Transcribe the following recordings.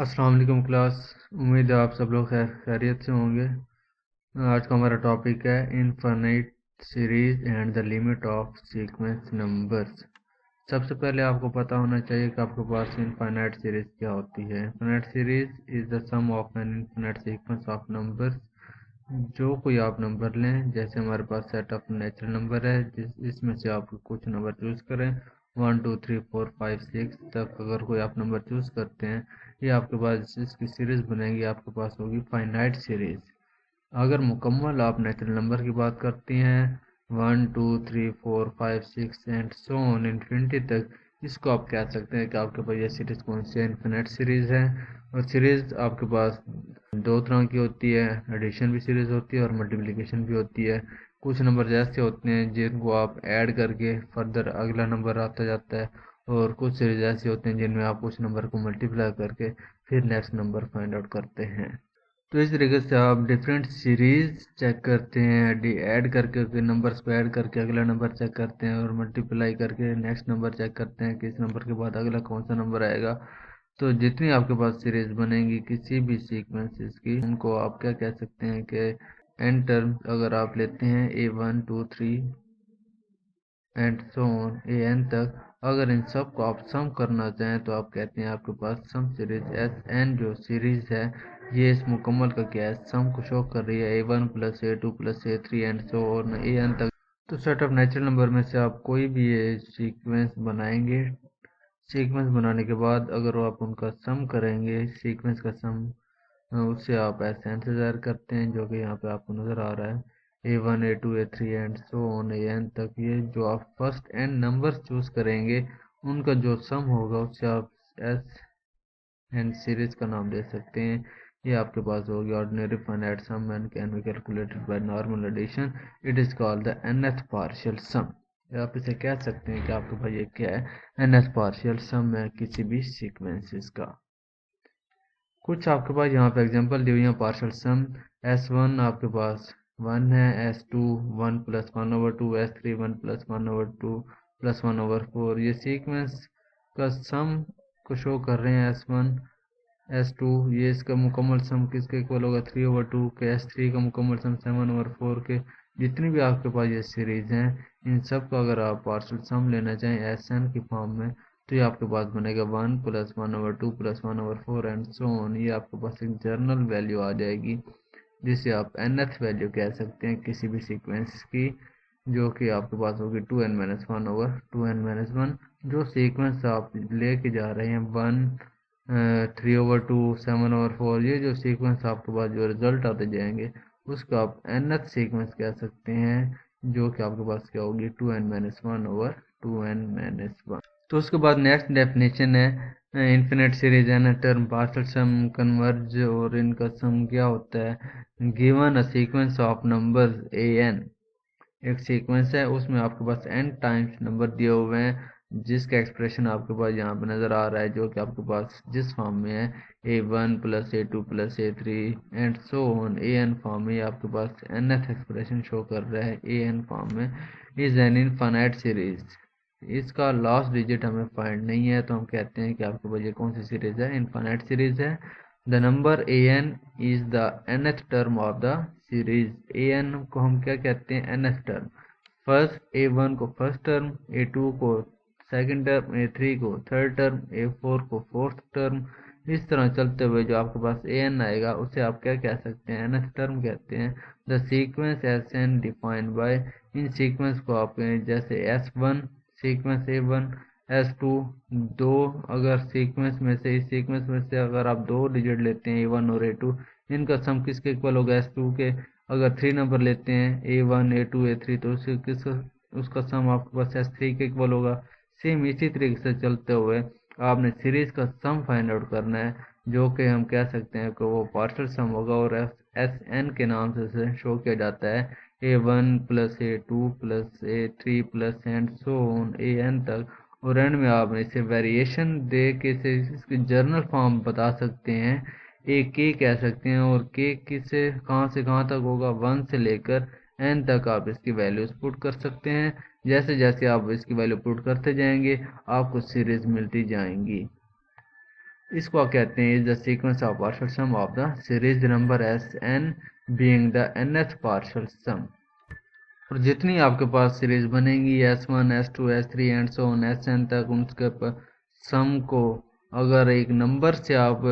अस्सलाम वालेकुम क्लास। उम्मीद है आप सब लोग खैरियत से होंगे। आज का हमारा टॉपिक है infinite series and the limit of sequence numbers. सबसे पहले आपको पता होना चाहिए कि आपके पास इनफाइनाइट सीरीज क्या होती है। Infinite series is the sum of an infinite sequence of numbers. जो कोई आप नंबर लें, जैसे हमारे पास सेट ऑफ नेचुरल नंबर है, इसमें से आप कुछ नंबर चूज करें 1 2 3 4 5 6 तक। अगर कोई आप नंबर चूज करते हैं, ये आपके पास इसकी सीरीज बनेगी, आपके पास होगी फाइनाइट सीरीज। अगर मुकम्मल आप नेचुरल नंबर की बात करती हैं 1 2 3 4 5 6 एंड सो ऑन इन्फिनिटी तक, इसको आप कह सकते हैं कि आपके पास ये सीरीज कौन सी है, इन्फिनिट सीरीज है। और सीरीज आपके पास दो तरह की होती है, एडिशन भी सीरीज होती है और मल्टीप्लिकेशन भी होती है। कुछ नंबर ऐसे होते हैं जिनको आप ऐड करके फर्दर अगला नंबर आता जाता है, और कुछ सीरीज ऐसे होते हैं जिनमें आप उस नंबर को मल्टीप्लाई करके फिर नेक्स्ट नंबर फाइंड आउट करते हैं। तो इस तरीके से आप डिफरेंट सीरीज चेक करते हैं, ऐड करके नंबर्स को ऐड करके अगला नंबर चेक करते हैं, और मल्टीप्लाई करके नेक्स्ट नंबर चेक करते हैं कि इस नंबर के बाद अगला कौन सा नंबर आएगा। तो जितनी आपके पास सीरीज बनेगी किसी भी सीक्वेंसेस की, उनको आप क्या कह सकते हैं कि एन टर्म अगर आप लेते हैं A1 2 3 and so on an तक, अगर इन सब को आप सम करना चाहें तो आप कहते हैं आपके पास सम सीरीज Sn। जो सीरीज है ये इस मुकम्मल का क्या है, सम को शो कर रही है A1 + A2 + A3 and so on an तक। तो सेट ऑफ नेचुरल नंबर में से आप कोई भी ये सीक्वेंस बनाएंगे। सीक्वेंस बनाने के बाद अगर आप उनका सम करेंगे, सीक्वेंस का सम, उससे आप Sn से ज़ाहिर करते हैं, जो कि यहाँ पे आपको नज़र आ रहा है A1 A2 A3 and so on an तक। ये जो आप फर्स्ट एन नंबर्स चूज करेंगे, उनका जो सम होगा उससे आप एस एन सीरीज का नाम दे सकते हैं। ये आपके पास होगी ordinary finite sum and can be calculated by normal addition. It is called the nth partial sum. आप इसे कह सकते हैं कि आपके पास ये क्या है, nth पार्शियल सम है किसी भी सीक्वेंसेस का। कुछ आपके पास यहाँ पे एग्जांपल दी हुई है पार्शियल सम। S1 आपके पास 1 है, S2 1 + 1/2, S3 1 + 1/2 + 1/4। ये सीक्वेंस का सम को शो कर रहे हैं S1 S2। ये इसका मुकम्मल सम किसके इक्वल होगा, 3/2 के। S3 का मुकम्मल सम 7/4 के। जितनी भी आपके पास ये सीरीज हैं, इन सब का अगर आप पार्शियल सम लेना चाहें SN की फॉर्म में, तो ये आपके पास बनेगा 1 + 1/2 + 1/4 एंड सो ऑन। ये आपके पास एक जर्नल वैल्यू आ जाएगी, जिसे आप nth वैल्यू कह सकते हैं किसी भी सीक्वेंस की, जो कि आपके पास होगी 2n-1/2n-1। जो सीक्वेंस आप लेके जा रहे हैं 1 3/2 7/4, ये जो सीक्वेंस आपके पास जो रिजल्ट आते जाएंगे, उसको आप nth सीक्वेंस कह सकते हैं, जो कि आपके पास क्या होगी 2n-1/2n-1। तो उसके बाद नेक्स्ट डेफिनेशन है infinite series N term partial sum converge. और इनका सम क्या होता है, given a sequence of numbers an। एक सीक्वेंस है, उसमें आपके पास n टाइम्स नंबर दिए हुए हैं, जिसका एक्सप्रेशन आपके पास यहाँ पे नज़र आ रहा है, जो कि आपके पास जिस फॉर्म में है A1 + A2 + A3 and so on an form में। आपके पास nth एक्सप्रेशन शो कर रहा है an फॉर्म में। Is an infinite series. इसका लास्ट डिजिट हमें फाइंड नहीं है, तो हम कहते हैं कि आपके पास ये कौन सी सीरीज है, इनफाइनाइट सीरीज है। The number an is the nth term of the series. an को हम क्या कहते हैं, nth टर्म। फर्स्ट A1 को फर्स्ट टर्म, A2 को सेकंड टर्म, A3 को थर्ड टर्म, A4 को फोर्थ टर्म। इस तरह चलते हुए जो आपके पास an आएगा, उसे आप क्या कह सकते हैं, nth टर्म कहते हैं। The sequence Sn defined by. In sequence को आप जैसे S1 सीक्वेंस A1 S2, दो, अगर सीक्वेंस में से, इस सीक्वेंस में से अगर आप दो डिजिट लेते हैं A1 और A2, इनका सम किसके इक्वल होगा, S2 के। अगर 3 नंबर लेते हैं A1 A2 A3, तो उसका सम आपके पास S3 के इक्वल होगा। सेम इसी तरीके से चलते हुए आपने सीरीज का सम फाइंड आउट करना है, जो कि हम कह सकते हैं कि वो पार्शियल सम होगा, और Sn के नाम से शो किया जाता है A1 + A2 + A3 + and so on an तक। और एंड में आप इसे वेरिएशन दे के इसे इसकी जर्नल फॉर्म बता सकते हैं, एक के कह सकते हैं। और के किसे कहाँ से कहाँ तक होगा, 1 से लेकर n तक आप इसकी वैल्यूज पुट कर सकते हैं। जैसे जैसे आप इसकी वैल्यू पुट करते जाएंगे, आपको सीरीज मिलती जाएंगी। इसको आप कहते हैं is the sequence of partial sum of the series number S N being the nth partial sum. और जितनी आपके पास सीरीज बनेगी S1 S2 S3 and so on Sn तक, उनके सम को अगर एक नंबर से आप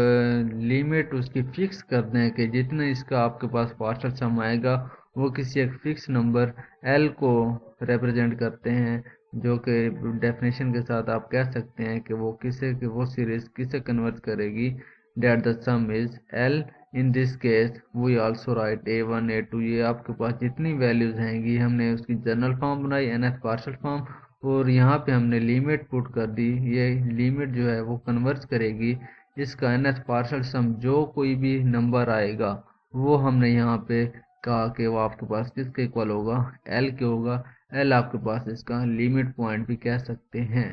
लिमिट उसकी फिक्स कर दें कि जितना इसका आपके पास पार्शियल सम आएगा वो किसी एक फिक्स नंबर L को रिप्रेजेंट करते हैं, जो कि डेफिनेशन के साथ आप कह सकते हैं कि वो सीरीज किसे कन्वर्ट करेगी, that the sum is L। In this case we also write a1 a2, ये आपके पास जितनी वैल्यूज हैंगी हमने उसकी जनरल फॉर्म बनाई nth पार्शियल फॉर्म, और यहाँ पे हमने लिमिट पुट कर दी। ये लिमिट जो है वो कन्वर्ज करेगी इसका nth पार्शियल सम, जो कोई भी नंबर आएगा वो हमने यहाँ पे कहा कि वो आपके पास किसके इक्वल होगा, L के होगा। L आपके पास इसका लिमिट पॉइंट भी कह सकते हैं।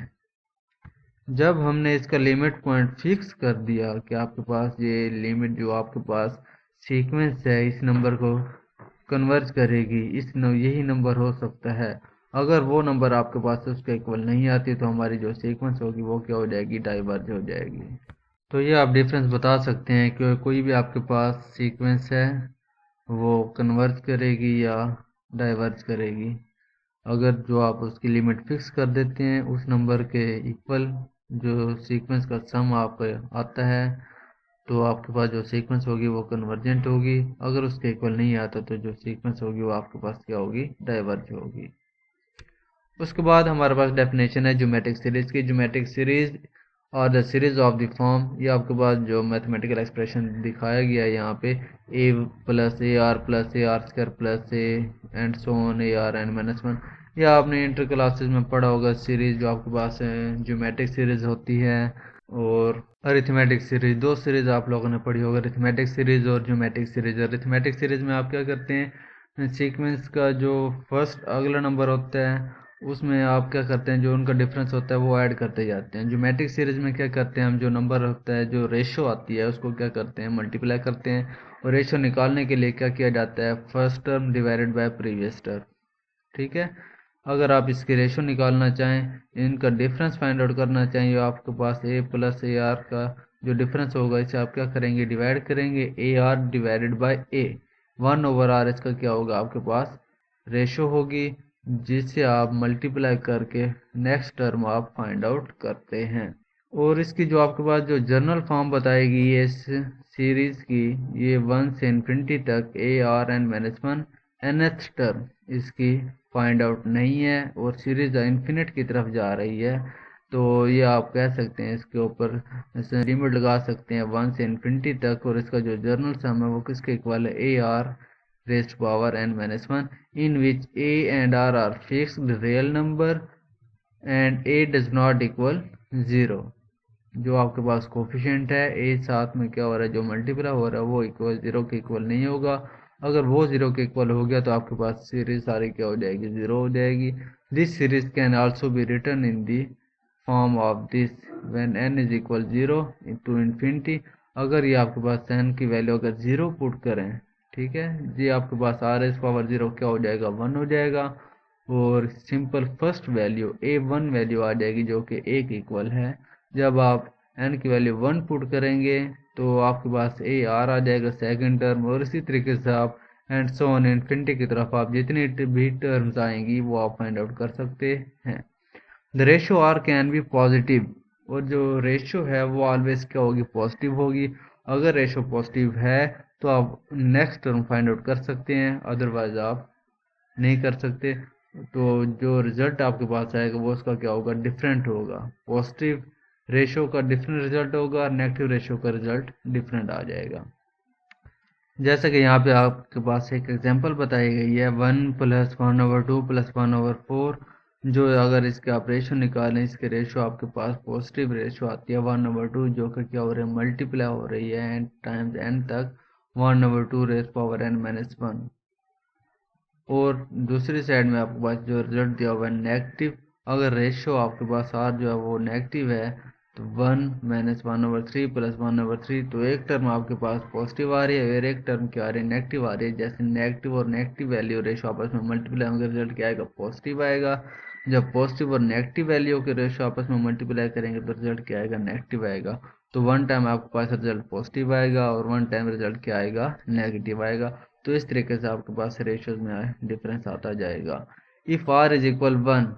जब हमने इसका लिमिट पॉइंट फिक्स कर दिया कि आपके पास ये लिमिट जो आपके पास सीक्वेंस है इस नंबर को कन्वर्ज करेगी, यही नंबर हो सकता है। अगर वो नंबर आपके पास उसके इक्वल नहीं आती तो हमारी जो सीक्वेंस होगी वो क्या हो जाएगी, डाइवर्ज हो जाएगी। तो ये आप डिफरेंस बता सकते हैं कि कोई भी आपके पास सीक्वेंस है वो कन्वर्ज करेगी या डाइवर्ज करेगी। अगर जो आप उसकी लिमिट फिक्स कर देते हैं उस नंबर के इक्वल जो सीक्वेंस का सम आप आता है, तो आपके पास जो सीक्वेंस होगी वो कन्वर्जेंट होगी। अगर उसके इक्वल नहीं आता तो जो सीक्वेंस होगी वो आपके पास क्या होगी, डाइवर्ज होगी। उसके बाद हमारे पास डेफिनेशन है ज्योमेट्रिक सीरीज की। ज्योमेट्रिक सीरीज और the series of the form, ये आपके पास जो मैथमेटिकल एक्सप्रेशन दिखाया गया है यहाँ पे a plus a r plus a r square plus a and so on a r n minus one, या आपने इंटर क्लासेस में पढ़ा होगा सीरीज जो आपके पास ज्योमेट्रिक सीरीज होती है और अरिथमेटिक सीरीज। दो सीरीज आप लोगों ने पढ़ी होगा, अरिथमेटिक सीरीज और ज्योमेट्रिक सीरीज। अरिथमेटिक सीरीज में आप क्या करते हैं, सीक्वेंस का जो फर्स्ट अगला नंबर होता है उसमें आप क्या करते हैं, जो उनका डिफरेंस होता है वो ऐड करते जाते हैं। ज्योमेट्रिक सीरीज में क्या करते हैं, हम जो नंबर होता है जो रेशो आती है उसको क्या करते हैं, मल्टीप्लाई करते हैं। और रेशो निकालने के लिए क्या किया जाता है, first term divided by previous term. ठीक है, अगर आप इसके रेशो निकालना चाहें, इनका डिफरेंस फाइंड आउट करना चाहिए, आपके पास a प्लस ए आर का जो डिफरेंस होगा इसे आप क्या करेंगे, डिवाइड करेंगे, A R divided by A, 1/r इसका क्या होगा आपके पास रेशो होगी, जिससे आप मल्टीप्लाई करके नेक्स्ट टर्म आप फाइंड आउट करते हैं। और इसकी जो आपके पास जो जर्नल फॉर्म बताएगी ये इस सीरीज की, ये 1 से इन्फिनिटी तक a r n minus one nth term इसकी फाइंड आउट नहीं है और सीरीज इन्फिनिट की तरफ जा रही है। तो ये आप कह सकते हैं इसके ऊपर लिमिट लगा सकते हैं 1 से इन्फिनिटी तक, और इसका जो जर्नल सम है वो किसके इक्वल है, A R rest power n minus one, in which a and r are fixed real number and a does not equal 0। जो आपके पास कोफिशिएंट है a साथ में क्या हो रहा है, जो मल्टीप्लाई हो रहा है वो इक्वल 0 के इक्वल नहीं होगा। अगर वो 0 के इक्वल हो गया तो आपके पास सीरीज सारी क्या हो जाएगी, 0 हो जाएगी। This series can also be written in the form of this when n is equal 0 to infinity. अगर ये आपके पास n की वैल्यू अगर 0 पुट करें, ठीक है जी, आपके पास आर एस पावर 0 क्या हो जाएगा, 1 हो जाएगा। और simple first value a1 value आ जाएगी जो कि a के इक्वल है। जब आप n की वैल्यू 1 पुट करेंगे तो आपके पास ए आर आ जाएगा सेकंड टर्म, और इसी तरीके से आप एंड सो ऑन इन्फिनिटी की तरफ आप जितनी भी टर्म्स आएंगी वो आप फाइंड आउट कर सकते हैं। The ratio r can be positive, और जो रेशो है वो ऑलवेज क्या होगी, पॉजिटिव होगी। अगर रेशो पॉजिटिव है तो आप नेक्स्ट टर्म फाइंड आउट कर सकते हैं, अदरवाइज आप नहीं कर सकते। तो जो रिजल्ट आपके पास आएगा वो उसका क्या होगा, डिफरेंट होगा। पॉजिटिव रेशो का डिफरेंट रिजल्ट होगा, नेगेटिव रेशो का रिजल्ट डिफरेंट आ जाएगा। जैसे कि यहाँ पे आपके पास एक एग्जांपल बताई गई है 1 + 1/2 + 1/4, जो अगर इसके आप रेशो निकालें, इसके रेशो आपके पास पॉजिटिव रेशो आती है 1/2, जो कि क्या हो रही है, मल्टीप्लाई हो रही है n टाइम्स n तक 1/2 rays power n minus one. और दूसरी साइड में आपके पास जो रिजल्ट दिया हुआ है नेगेटिव, अगर रेशो आपके पास r जो है वो नेगेटिव है तो 1 - 1/3 + 1/3, तो एक टर्म आपके पास पॉजिटिव आ रही है और एक टर्म क्या आ रही है, नेगेटिव आ रही है। जैसे नेगेटिव और नेगेटिव वैल्यू रेशो आपस में मल्टीप्लाई होंगे, रिजल्ट क्या आएगा, पॉजिटिव आएगा। जब पॉजिटिव और नेगेटिव वैल्यू के रेशो आपस में मल्टीप्लाई करेंगे तो रिजल्ट क्या आएगा, नेगेटिव आएगा। तो वन टाइम आपके पास रिजल्ट पॉजिटिव आएगा और वन टाइम रिजल्ट क्या आएगा, नेगेटिव आएगा। तो इस तरीके से आपके पास रेशियोज में डिफरेंस आता जाएगा। If r is equal 1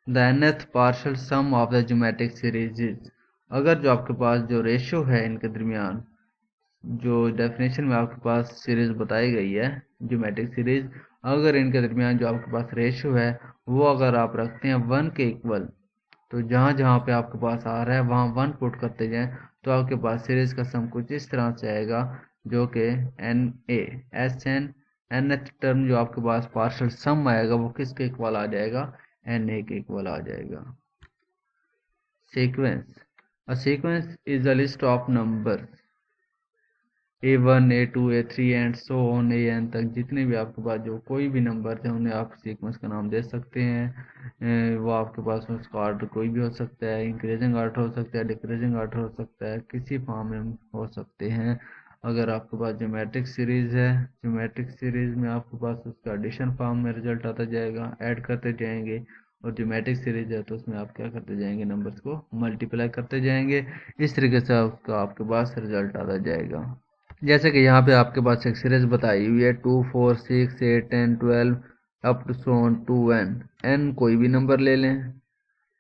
the nth partial sum of the geometric series is, अगर जो आपके पास जो रेशियो है इनके दरमियान, जो डेफिनेशन में आपके पास सीरीज बताई गई है ज्योमेट्रिक सीरीज, अगर इनके दरमियान जो आपके पास रेशियो है वो अगर आप रखते हैं 1 के इक्वल, तो जहाँ जहाँ पे आपके पास आ रहा है वहाँ 1 पुट करते जाएं, तो आपके पास सीरीज का सम कुछ इस तरह से आएगा, जो कि NaSn nth टर्म जो आपके पास पार्शियल सम आएगा वो किसके इक्वल आ जाएगा, Na के इक्वल आ जाएगा। Sequence, a sequence is a list of number A1 A2 A3 and so on AN तक, जितने भी आपके पास जो कोई भी नंबर है उन्हें आप सीक्वेंस का नाम दे सकते हैं। वो आपके पास उसका ऑर्डर कोई भी हो सकता है, इंक्रीजिंग ऑर्डर हो सकता है, डिक्रीजिंग ऑर्डर हो सकता है, किसी फॉर्म में हो सकते हैं। अगर आपके पास ज्योमेट्रिक सीरीज है, ज्योमेट्रिक सीरीज में आपके पास उसका एडिशन फॉर्म में रिजल्ट आता जाएगा, ऐड करते जाएंगे। और ज्योमेट्रिक सीरीज है तो उसमें आप क्या करते जाएंगे, नंबर्स को मल्टीप्लाई करते जाएंगे। इस तरीके से उसका आपके पास रिजल्ट आता जाएगा। जैसे कि यहाँ पे आपके पास एक सीरीज बताई हुई है 2 4 6 8 10 12 up to so on to n कोई भी नंबर ले लें,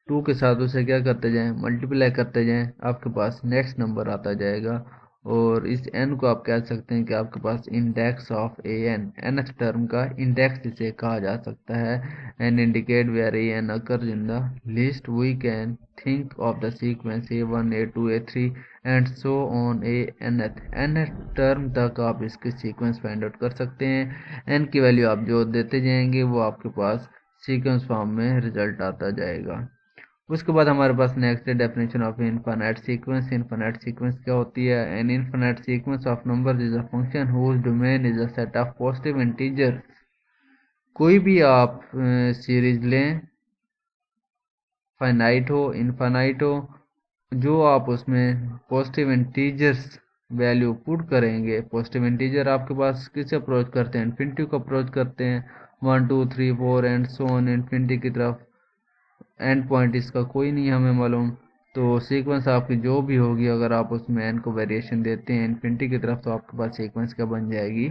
2 के साथ उसे क्या करते जाएं, मल्टीप्लाई करते जाएं, आपके पास नेक्स्ट नंबर आता जाएगा। और इस n को आप कह सकते हैं कि आपके पास index of an, nth term का इंडेक्स इसे कहा जा सकता है। And indicate where an occurs in the list we can think of the sequence A1 A2 A3 and so on nth term तक आप इसके सीक्वेंस फाइंड आउट कर सकते हैं। n की वैल्यू आप जो देते जाएंगे वो आपके पास सीक्वेंस फॉर्म में रिजल्ट आता जाएगा। उसके बाद हमारे पास नेक्स्ट है definition of infinite sequence. Infinite sequence क्या होती है? An infinite sequence of number is a function whose domain is a set of positive integer. कोई भी आप सीरीज लें, फाइनाइट हो इनफाइनाइट हो, जो आप उसमें पॉजिटिव इंटीजर्स वैल्यू पुट करेंगे, पॉजिटिव इंटीजर आपके पास किसे अप्रोच करते हैं, इन्फिनिटी को अप्रोच करते हैं, 1 2 3 4 एंड सो ऑन इन्फिनिटी की तरफ। एंड पॉइंट इसका कोई नहीं हमें मालूम, तो सीक्वेंस आपकी जो भी होगी अगर आप उसमें एन को वेरिएशन देते हैं इन्फिनिटी की तरफ, तो आपके पास सीक्वेंस क्या बन जाएगी,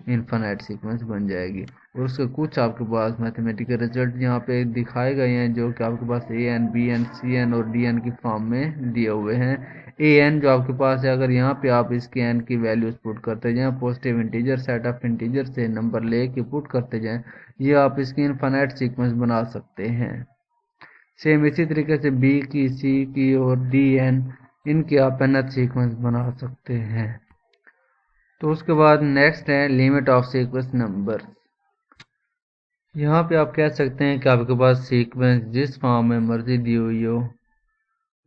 इनफाइनाइट सीक्वेंस बन जाएगी। और उसके कुछ आपके पास मैथमेटिकल रिजल्ट यहाँ पे दिखाए गए हैं, जो कि आपके पास AN BN CN और DN की फॉर्म में दिए हुए हैं। AN जो आपके पास है, अगर यहाँ पे आप इसकी n की वैल्यूज पुट करते जाएं, positive integer set of integer से नंबर ले के पुट करते जाएं, ये आप इसकी इनफाइनाइट सीक्वेंस बना सकते हैं। सेम इसी तरीके से B की, C की और DN इनकी आप nth सीक्वेंस बना सकते हैं। तो उसके बाद नेक्स्ट है लिमिट ऑफ सीक्वेंस नंबर। यहाँ पे आप कह सकते हैं कि आपके पास सीक्वेंस जिस फॉर्म में मर्जी दी हुई हो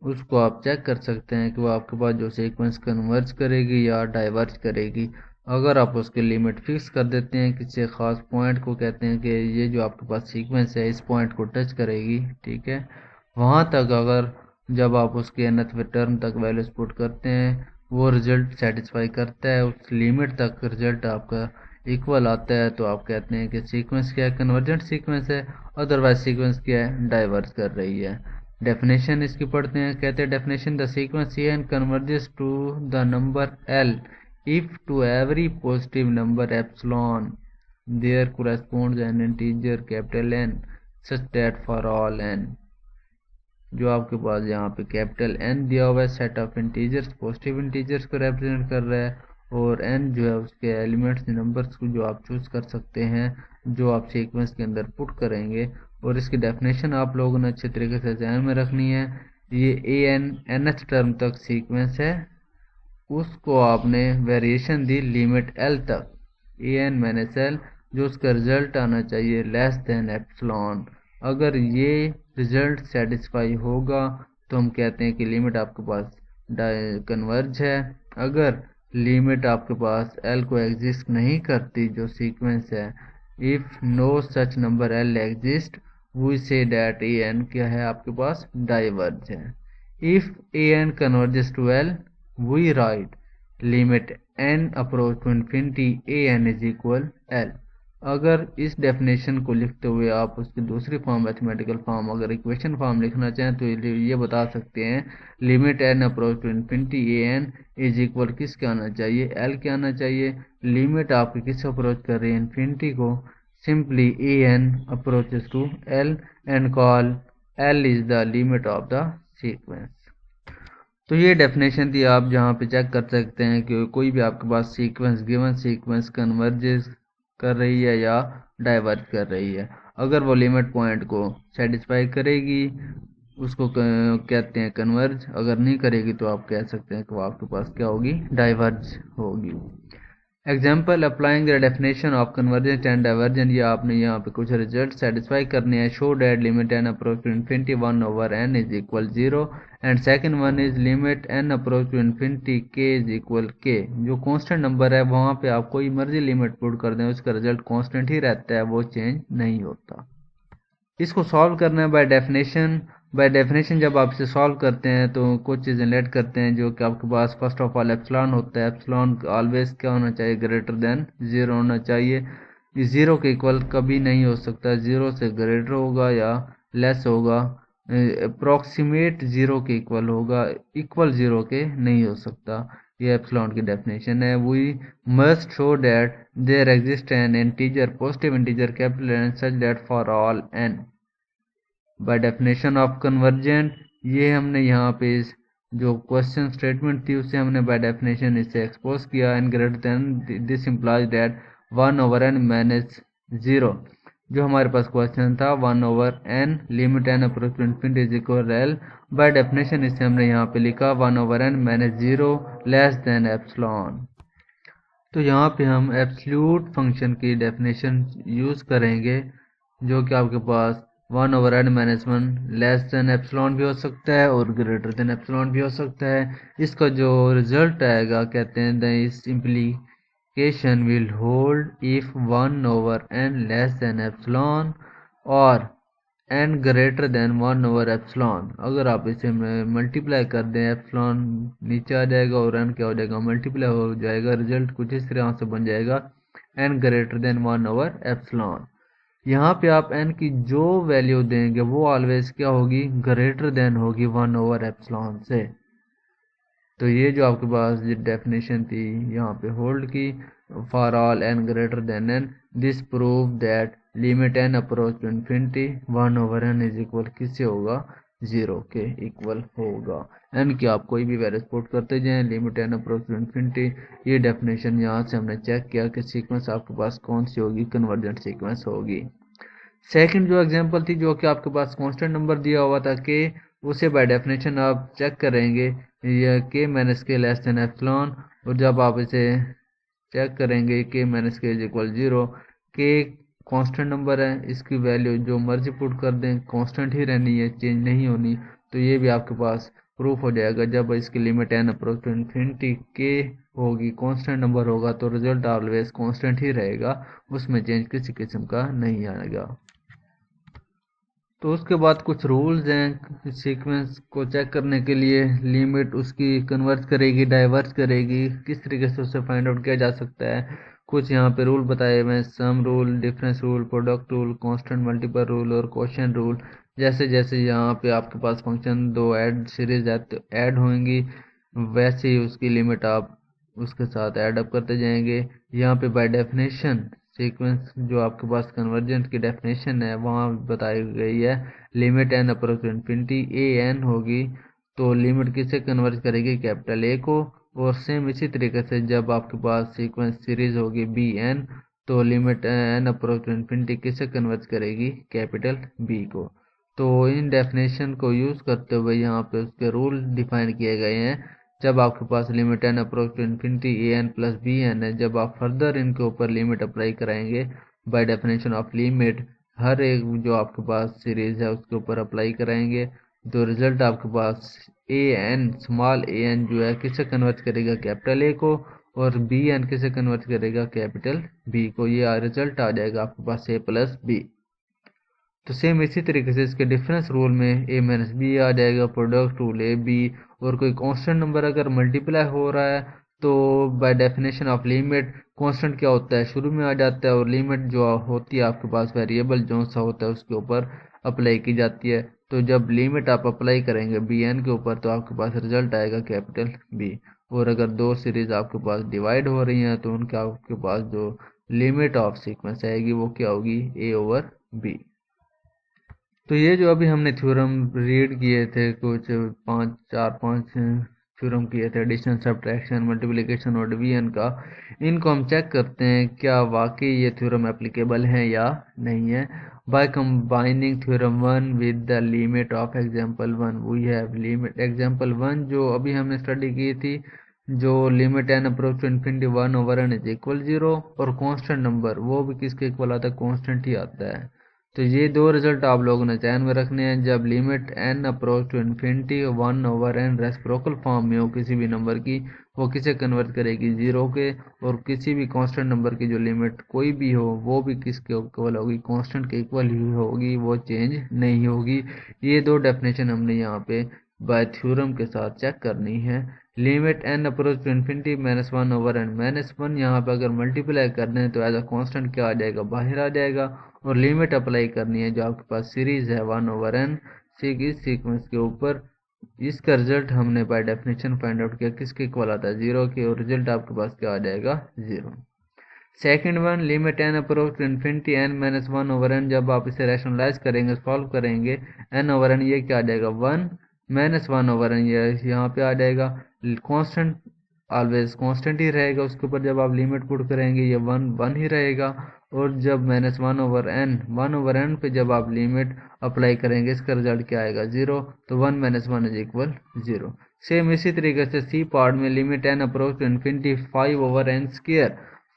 उसको आप चेक कर सकते हैं कि वो आपके पास जो सीक्वेंस कन्वर्ज करेगी या डाइवर्ज करेगी। अगर आप उसके लिमिट फिक्स कर देते हैं किसी ख़ास पॉइंट को, कहते हैं कि ये जो आपके पास सीक्वेंस है इस पॉइंट को टच करेगी, ठीक है, वहाँ तक अगर जब आप उसके nth टर्म तक वैल्यूज पुट करते हैं वो रिजल्ट सेटिस्फाई करता है, उस लिमिट तक रिजल्ट आपका इक्वल आता है, तो आप कहते हैं कि सीक्वेंस क्या है, कन्वर्जेंट सीक्वेंस है। अदरवाइज सीक्वेंस क्या है, डाइवर्ज कर रही है। डेफिनेशन इसकी पढ़ते हैं, कहते हैं definition the sequence n converges to the number l if to every positive number epsilon there corresponds an integer capital N such that for all n, जो आपके पास यहाँ पे कैपिटल N दिया हुआ है, set of integers positive integers को represent कर रहा है, और n जो है उसके एलिमेंट्स नंबर्स को जो आप चूज कर सकते हैं जो आप सीक्वेंस के अंदर पुट करेंगे। और इसकी डेफिनेशन आप लोगों ने अच्छे तरीके से ध्यान में रखनी है। ये an nth टर्म तक सीक्वेंस है, उसको आपने वेरिएशन दी लिमिट l तक, an माइनस l, जो उसका रिजल्ट आना चाहिए लेस देन एप्सिलॉन। अगर ये रिजल्ट सेटिस्फाई होगा तो हम कहते हैं कि लिमिट आपके पास कन्वर्ज है। अगर लिमिट आपके पास l को एग्जिस्ट नहीं करती जो सीक्वेंस है, if no such number l exist we say that an क्या है आपके पास, डाइवर्ज है। If an converges to l we write limit n approach to infinity an is equal l। अगर इस डेफिनेशन को लिखते हुए आप उसकी दूसरी फॉर्म मैथमेटिकल फॉर्म अगर इक्वेशन फॉर्म लिखना चाहें तो ये बता सकते हैं limit N approach to infinity A n is equal किसके आना चाहिए, एल के आना चाहिए। लिमिट आपकी किस अप्रोच कर रही है, इन्फिनिटी को। Simply a n approaches to l and call l is the limit of the sequence. तो ये डेफिनेशन थी, आप जहाँ पे चेक कर सकते हैं कि कोई भी आपके पास सीक्वेंस गिवन सीक्वेंस कन्वर्जेस कर रही है या डाइवर्ज कर रही है। अगर वो लिमिट पॉइंट को सेटिस्फाई करेगी उसको कहते हैं कन्वर्ज, अगर नहीं करेगी तो आप कह सकते हैं कि वो आपके पास क्या होगी, डाइवर्ज होगी। Example applying the definition of convergence and divergence, ये आपने यहाँ पे कुछ रिजल्ट सेटिस्फाई करने हैं। Show that limit N approach to infinity 1/n is equal 0 and second one is limit N approach to infinity k is equal k। जो constant number है वहाँ पे आप कोई मर्जी लिमिट पुट कर दें उसका रिजल्ट कांस्टेंट ही रहता है, वो चेंज नहीं होता। इसको सॉल्व करना है बाय डेफिनेशन जब आप इसे सॉल्व करते हैं तो कुछ चीज़ें लेट करते हैं जो कि आपके पास फर्स्ट ऑफ ऑल एप्सिलॉन होता है। एप्सिलॉन ऑलवेज क्या होना चाहिए, ग्रेटर देन 0 होना चाहिए। ये 0 के इक्वल कभी नहीं हो सकता, 0 से ग्रेटर होगा या लेस होगा, अप्रॉक्सीमेट 0 के इक्वल होगा, इक्वल 0 के नहीं हो सकता। ये एप्सिलॉन की डेफिनेशन है। We must show that there exist an integer positive integer capital n such that for all n. By definition of convergent, ये हमने यहाँ पे जो क्वेश्चन स्टेटमेंट थी उसे हमने बाय डेफिनेशन इसे एक्सपोज किया। N greater than this implies that 1/n minus 0। जो हमारे पास क्वेश्चन था 1/n limit N approach to infinity is equal l, by definition इसे हमने यहाँ पे लिखा 1/n minus 0 less than epsilon. तो यहाँ पे हम एब्सोल्यूट फंक्शन की डेफिनेशन यूज करेंगे जो कि आपके पास 1/n minus 1 less than epsilon भी हो सकता है और ग्रेटर देन एप्सिलॉन भी हो सकता है। इसका जो रिजल्ट आएगा कहते हैं द इस implication will hold if 1/n less than epsilon और n ग्रेटर देन 1/एप्सिलॉन। अगर आप इसे मल्टीप्लाई कर दें एप्सिलॉन नीचे आ जाएगा और n क्या हो जाएगा, मल्टीप्लाई हो जाएगा। रिजल्ट कुछ इस तरह से बन जाएगा n ग्रेटर देन 1/एप्सिलॉन। यहाँ पे आप n की जो वैल्यू देंगे वो ऑलवेज क्या होगी, ग्रेटर देन होगी 1/एप्सिलॉन से। तो ये जो आपके पास ये डेफिनेशन थी यहाँ पे होल्ड की for all n greater than n, this prove that limit n approach to infinity 1/n is equal किससे होगा, 0 के इक्वल होगा। n की आप कोई भी वैल्यू पुट करते जाएं, limit n approach to infinity. ये डेफिनेशन यहाँ से हमने चेक किया कि सीक्वेंस आपके पास कौन सी होगी, कन्वर्जेंट सीक्वेंस होगी। सेकंड जो एग्जांपल थी जो कि आपके पास कांस्टेंट नंबर दिया हुआ था के, उसे बाय डेफिनेशन आप चेक करेंगे ये के माइनस के लेस देन एप्सिलॉन, और जब आप इसे चेक करेंगे के माइनस के इज इक्वल 0, के कांस्टेंट नंबर है, इसकी वैल्यू जो मर्जी पुट कर दें कांस्टेंट ही रहनी है, चेंज नहीं होनी। तो ये भी आपके पास प्रूफ हो जाएगा। जब इसकी limit N approach to infinity के होगी, कांस्टेंट नंबर होगा तो रिजल्ट ऑलवेज कांस्टेंट ही रहेगा, उसमें चेंज किसी किस्म का नहीं आएगा। तो उसके बाद कुछ रूल्स हैं सीक्वेंस को चेक करने के लिए। लिमिट उसकी कन्वर्ज करेगी, डाइवर्ज करेगी, किस तरीके से उसे फाइंड आउट किया जा सकता है। कुछ यहाँ पे रूल बताए हुए हैं, sum rule, difference rule, product rule, constant multiple rule और क्वोशिएंट रूल। जैसे जैसे यहाँ पे आपके पास फंक्शन दो ऐड सीरीज ऐड होंगी वैसे ही उसकी लिमिट आप उसके साथ ऐड अप करते जाएंगे। यहाँ पे बाय डेफिनेशन सीक्वेंस जो आपके पास कन्वर्जेंट की डेफिनेशन है वहाँ बताई गई है limit N approach to infinity A n होगी, तो लिमिट किसे कन्वर्ज करेगी, कैपिटल ए को। और सेम इसी तरीके से जब आपके पास सीक्वेंस सीरीज होगी बी एन, तो limit N approach to infinity किसे कन्वर्ज करेगी, कैपिटल बी को। तो इन डेफिनेशन को यूज करते हुए यहाँ पे उसके रूल डिफाइन किए गए हैं। जब आपके पास limit N approach to infinity A N plus B N है, जब आप फर्दर इनके ऊपर लिमिट अप्लाई कराएंगे बाय डेफिनेशन ऑफ लिमिट, हर एक जो आपके पास सीरीज है उसके ऊपर अप्लाई कराएंगे, तो रिजल्ट आपके पास A N small A N जो है किसे कन्वर्ट करेगा, कैपिटल ए को, और बी एन किसे कन्वर्ट करेगा, कैपिटल बी को। ये रिजल्ट आ जाएगा आपके पास ए प्लस बी। तो सेम इसी तरीके से इसके डिफरेंस रूल में ए माइनस बी आ जाएगा, प्रोडक्ट रूल ए बी, और कोई कांस्टेंट नंबर अगर मल्टीप्लाई हो रहा है तो bye definition of limit constant क्या होता है, शुरू में आ जाता है, और लिमिट जो होती है आपके पास वेरिएबल जो सा होता है उसके ऊपर अप्लाई की जाती है। तो जब लिमिट आप अप्लाई करेंगे बी एन के ऊपर तो आपके पास रिजल्ट आएगा कैपिटल बी। और अगर दो सीरीज आपके पास डिवाइड हो रही हैं तो उनके आपके पास जो लिमिट ऑफ सीक्वेंस आएगी वो क्या होगी, ए ओवर बी। तो ये जो अभी हमने थ्योरम रीड किए थे, कुछ चार पांच थ्योरम किए थे, एडिशन, सब्ट्रैक्शन, मल्टीप्लिकेशन और डिवीजन का, इनको हम चेक करते हैं क्या वाकई ये थ्योरम एप्लीकेबल है या नहीं है। By combining theorem one with the limit of example one we have limit example one जो अभी हमने स्टडी की थी, जो limit N approach to infinity 1/n is equal 0, और कांस्टेंट नंबर वो भी किसके इक्वल आता है, कांस्टेंट ही आता है। तो ये दो रिजल्ट आप लोगों ने ध्यान में रखने हैं। जब limit N approach to infinity 1/n reciprocal form में हो किसी भी नंबर की, वो किसे कन्वर्ट करेगी, 0 के, और किसी भी कांस्टेंट नंबर की जो लिमिट कोई भी हो वो भी किसके इक्वल होगी, कांस्टेंट के इक्वल ही होगी, वो चेंज नहीं होगी। ये दो डेफिनेशन हमने यहाँ पे बाय थ्योरम के साथ चेक करनी है। Limit N approach to infinity -1/n, -1 यहाँ पे अगर मल्टीप्लाई कर दें तो एज अ कांस्टेंट क्या आ जाएगा, बाहर आ जाएगा। और लिमिट अप्लाई करनी है जो आपके पास सीरीज है 1/n इस सीक्वेंस के ऊपर, इसका रिजल्ट हमने बाय डेफिनेशन फाइंड आउट किया किसके इक्वल आता है, 0 के, और रिजल्ट आपके पास क्या आ जाएगा, 0। Second one, limit N approach to infinity n-1/n, जब आप इसे रैशनलाइज करेंगे, सॉल्व करेंगे, n/n ये क्या आ जाएगा, 1 -1/n, ये यहाँ पे आ जाएगा। कांस्टेंट ऑलवेज कांस्टेंट ही रहेगा, उसके ऊपर जब आप लिमिट पुट करेंगे ये 1 ही रहेगा। और जब -1/n पे जब आप लिमिट अप्लाई करेंगे इसका रिजल्ट क्या आएगा, 0। तो 1 - 1 इज इक्वल 0। सेम इसी तरीके से सी पार्ट में limit N approach to infinity 5/n²,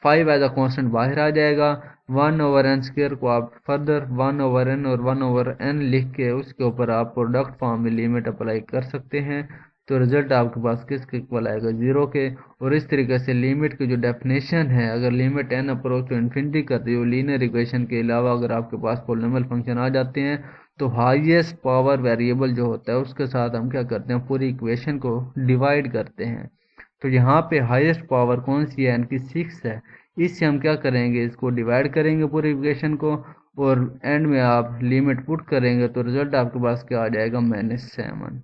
5 as a constant बाहर आ जाएगा। 1/n² को आप फर्दर 1/n और 1/n लिख के उसके ऊपर आप प्रोडक्ट फॉर्म में लिमिट अप्लाई कर सकते हैं, तो रिजल्ट आपके पास किसके इक्वल आएगा, 0 के। और इस तरीके से लिमिट की जो डेफिनेशन है, अगर limit N approach to infinity कर रही हो, लीनियर इक्वेशन के अलावा अगर आपके पास पॉलिनोमियल फंक्शन आ जाते हैं तो हाईएस्ट पावर वेरिएबल जो होता है उसके साथ हम क्या करते हैं, पूरी इक्वेशन को डिवाइड करते हैं। तो यहाँ पे हाईएस्ट पावर कौन सी है, यानी 6 है। इससे हम क्या करेंगे, इसको डिवाइड करेंगे पूरी इक्वेशन को, और एंड में आप लिमिट पुट करेंगे तो रिजल्ट आपके पास क्या आ जाएगा, -7।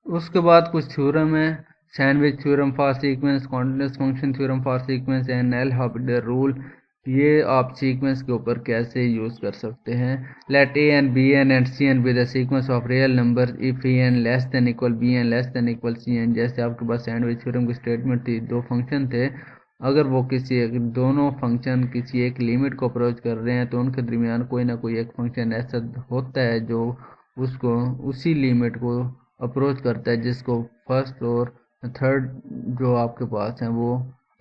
उसके बाद कुछ थ्योरम है, sandwich theorem for sequence, continuous function theorem for sequence and L Hôpital rule. ये आप सीक्वेंस के ऊपर कैसे यूज कर सकते हैं। Let a and b n and c n be the sequence of real number if a n less than equal b n less than equal c n. जैसे आपके पास सैंडविच थ्योरम की स्टेटमेंट थी, दो function थे, अगर वो किसी एक, दोनों फंक्शन किसी एक लिमिट को अप्रोच कर रहे हैं तो उनके दरमियान कोई ना कोई एक फंक्शन ऐसा होता है जो उसको उसी लिमिट को अप्रोच करता है जिसको फर्स्ट और थर्ड जो आपके पास हैं वो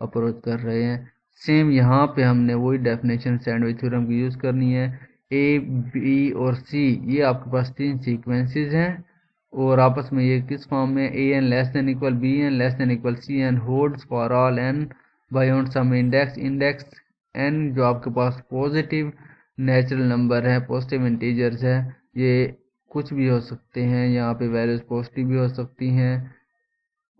अप्रोच कर रहे हैं। सेम यहाँ पे हमने वही डेफिनेशन सैंडविच थ्योरम की यूज़ करनी है। ए, बी और सी ये आपके पास तीन सीक्वेंसेस हैं, और आपस में ये किस फॉर्म में, a n less than equal b n less than equal c n holds for all n by on some index. Index n जो आपके पास पॉजिटिव नेचुरल नंबर है, पॉजिटिव इंटीजर्स है, ये कुछ भी हो सकते हैं, यहाँ पे वैल्यूज पॉजिटिव भी हो सकती हैं।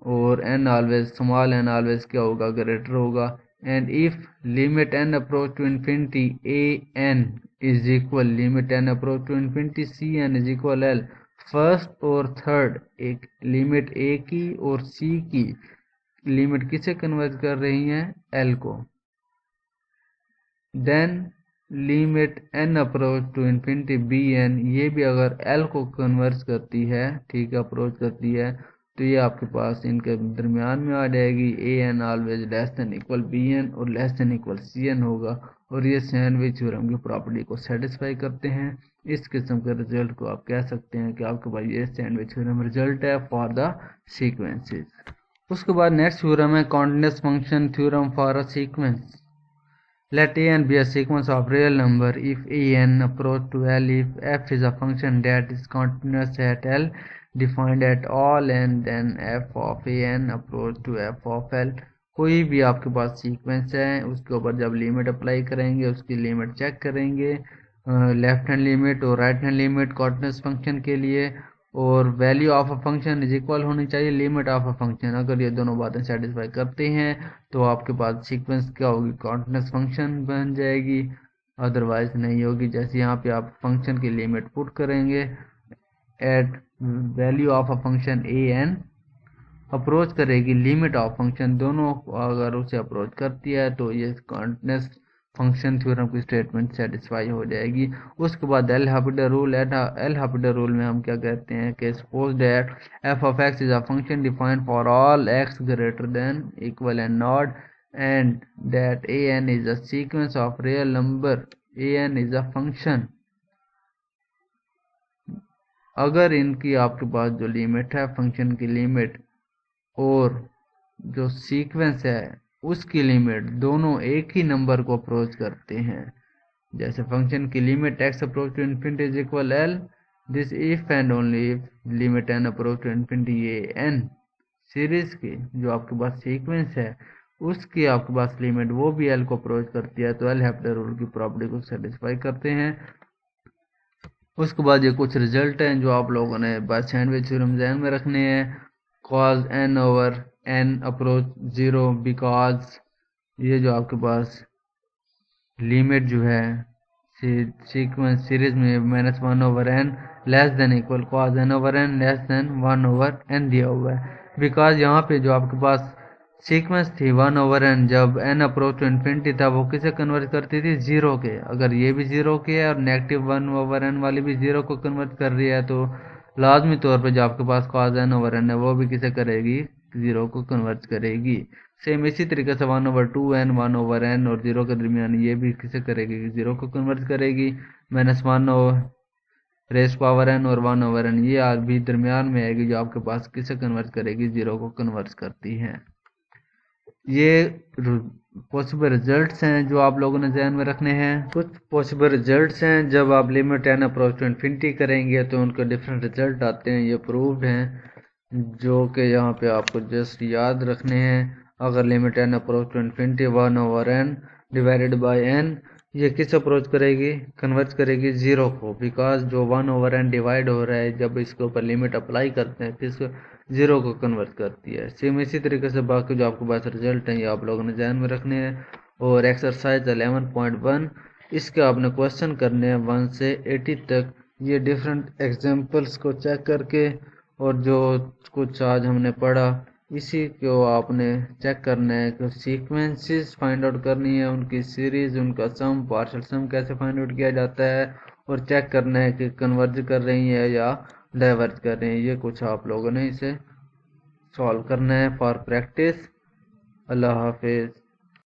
और n always, small n always क्या होगा, ग्रेटर होगा। And if limit N approach to infinity A n is equal limit N approach to infinity c n is equal l, first और थर्ड एक लिमिट ए की और सी की limit किसे convert कर रही हैं, एल को। Then limit N approach to infinity b n, ये भी अगर एल को कन्वर्ट करती है, ठीक है, अप्रोच करती है, तो ये आपके पास इनके दरमियान में आ जाएगी। A n always less than equal b n और less than equal c n होगा, और ये सैंडविच थ्योरम की प्रॉपर्टी को सेटिस्फाई करते हैं। इस किस्म के रिजल्ट को आप कह सकते हैं कि आपके पास ये सैंडविच थ्योरम रिजल्ट है फॉर द सीक्वेंसेस। उसके बाद नेक्स्ट थ्योरम है continuous function theorem for a sequence. Let an be a sequence of real number if an approach to L if f is a function that is continuous at L defined at all and then f of an approach to f of L। कोई भी आपके पास sequence है, उसके ऊपर जब limit apply करेंगे उसकी लिमिट चेक करेंगे, लेफ्ट हैंड लिमिट और right hand limit continuous function के लिए, और value of a function is equal होनी चाहिए लिमिट ऑफ अ फंक्शन। अगर ये दोनों बातें सेटिस्फाई करती हैं तो आपके पास सीक्वेंस क्या होगी, कॉन्टिन्यूस फंक्शन बन जाएगी, अदरवाइज नहीं होगी। जैसे यहाँ पे आप फंक्शन की लिमिट पुट करेंगे at value of a function a n, approach करेगी लिमिट ऑफ फंक्शन, दोनों अगर उसे अप्रोच करती है तो ये कॉन्टिन्यूस फंक्शन थ्योरम की स्टेटमेंट सेटिस्फाई हो जाएगी। उसके बाद L'Hopital rule, L'Hopital rule में हम क्या कहते हैं कि suppose that f of x is a function defined for all x greater than equal and not and that a n is a sequence of real number, a n is a function. अगर इनकी आपके पास जो limit है function की limit और जो sequence है उसकी लिमिट दोनों एक ही नंबर को अप्रोच करते हैं, जैसे फंक्शन की limit x approach to infinity is equal l, this if and only if limit N approach to infinity, ये एन सीरीज की जो आपके पास सीक्वेंस है उसकी आपके पास लिमिट वो भी एल को अप्रोच करती है तो एल हैप्टर रूल की प्रॉपर्टी को सेटिस्फाई करते हैं। उसके बाद ये कुछ रिजल्ट हैं जो आप लोगों ने बाय सैंडविच थ्योरम ध्यान में रखने हैं। cos n over n approach 0 because ये जो आपके पास लिमिट जो है सीक्वेंस सीरीज में -1 over n less than equal cos n over n less than 1 over n दिया हुआ है। बिकॉज यहाँ पे जो आपके पास सीक्वेंस थी 1 ओवर n, जब n अप्रोच टू इन्फिनिटी था वो किसे कन्वर्ट करती थी, 0 के। अगर ये भी 0 की है और नेगेटिव 1 ओवर n वाली भी 0 को कन्वर्ट कर रही है तो लाजमी तौर पे जो आपके पास cos n ओवर n है वो भी किसे करेगी, 0 को कन्वर्ट करेगी। सेम इसी तरीके से 1 ओवर 2n 1 ओवर n और 0 के दरमियान ये भी किसे करेगी, 0 को कन्वर्ट करेगी। -1 ओवर रेस पावर n और 1 ओवर n ये भी दरमियान में आएगी जो आपके पास किसे कन्वर्ट करेगी, 0 को कन्वर्ट करती है। ये पॉसिबल रिजल्ट्स हैं जो आप लोगों ने ध्यान में रखने हैं। कुछ पॉसिबल रिजल्ट्स हैं जब आप limit n approach to infinity करेंगे तो उनके डिफरेंट रिजल्ट आते हैं, ये प्रूव्ड हैं जो कि यहाँ पे आपको जस्ट याद रखने हैं। अगर limit n approach to infinity 1 over n divided by n, ये किस अप्रोच करेगी, कन्वर्ट करेगी 0 को, बिकॉज जो 1 ओवर n डिवाइड हो रहा है जब इसके ऊपर लिमिट अप्लाई करते हैं किस 0 को कन्वर्ट करती है। सेम इसी तरीके से बाकी जो आपके पास रिजल्ट हैं ये आप लोगों ने ध्यान में रखने हैं। और एक्सरसाइज 11.1 इसके आपने क्वेश्चन करने हैं 1 से 80 तक, ये डिफरेंट एग्जांपल्स को चेक करके और जो कुछ आज हमने पढ़ा इसी को आपने चेक करना है कि सीक्वेंसेस फाइंड आउट करनी है, उनकी सीरीज, उनका सम, पार्शियल सम कैसे फाइंड आउट किया जाता है और चेक करना है कि कन्वर्ज कर रही है या डाइवर्ज कर रहे हैं। ये कुछ आप लोगों ने इसे सॉल्व करना है फॉर प्रैक्टिस। अल्लाह हाफिज़।